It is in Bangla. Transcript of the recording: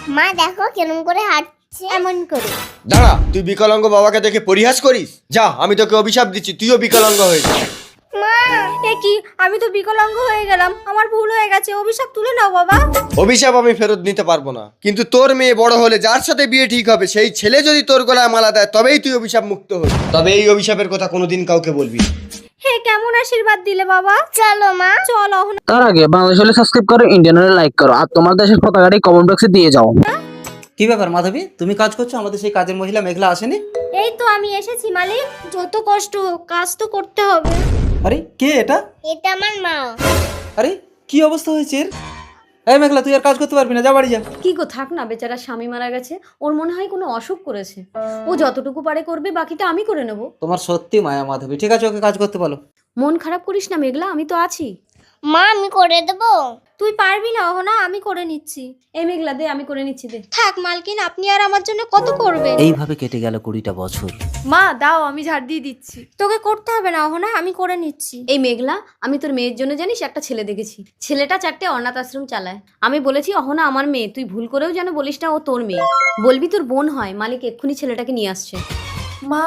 মা দেখো কেমন করে হাঁটছে, এমন করে। দাঁড়া, তুই বিকলাঙ্গ বাবাকে দেখে পরিহাস করিস? যা, আমি তোকে অভিশাপ দিচ্ছি, তুইও বিকলাঙ্গ হয়ে যা। মা এ কি, আমি তো বিকলাঙ্গ হয়ে গেলাম, আমার ভুল হয়ে গেছে, অভিশাপ তুলে নাও বাবা। অভিশাপ আমি ফেরত নিতে পারবো না, কিন্তু তোর মেয়ে বড় হলে যার সাথে বিয়ে ঠিক হবে সেই ছেলে যদি তোর গলায় মালা দেয় তবেই তুই অভিশাপ মুক্ত হবি। তবে এই অভিশাপের কথা কোনোদিন কাউকে বলবি না। হে কেমন আশীর্বাদ দিলে বাবা। চলো মা। চল অহনা। তার আগে বাংলাদেশ হলে সাবস্ক্রাইব করো, ইন্ডিয়ান হলে লাইক করো, আর তোমার দেশের পতাকাটি কমেন্ট বক্সে দিয়ে যাও। কি ব্যাপার মাধবী, তুমি কাজ করছো, আমাদের সেই কাজের মহিলা মেঘলা আসেনি? এই তো আমি এসেছি মালিক, যত কষ্ট হোক কাজ তো করতে হবে। আরে কে এটা? এটা আমার মা। আরে কি অবস্থা হয়েছে এর? এই মেঘলা, তুই আর কাজ করতে পারবি না, যা বাড়ি যা। কি গো, থাক না, বেচারা স্বামী মারা গেছে, ওর মনে হয় কোনো অসুখ করেছে, ও যতটুকু পারে করবে, বাকিটা আমি করে নেব। তোমার সত্যি মায়া মাধবী, ঠিক আছে ওকে কাজ করতে বলো। মন খারাপ করিস না মেঘলা, আমি তো আছি। মা আমি করে দেবো। তুই পারবি না অহনা, আমি করে নিচ্ছি। এই মেঘলা দে, আমি করে নিচ্ছি, দে। থাক মালকিন, আপনি আর আমার জন্য কত করবেন। এইভাবে কেটে গেল 20টা বছর। মা দাও, আমি ঝাড় দিয়ে দিচ্ছি। তোকে করতে হবে না অহনা, আমি করে নিচ্ছি। এই মেঘলা, আমি তোর মেয়ের জন্য জানিস একটা ছেলে দেখেছি, ছেলেটা 4টে অনাথ আশ্রম চালায়। আমি বলেছি অহনা আমার মেয়ে, তুই ভুল করেও যেন বলিস না ও তোর মেয়ে, বলবি তোর বোন হয়, মালিক এক্ষুনি ছেলেটাকে নিয়ে আসছে। মা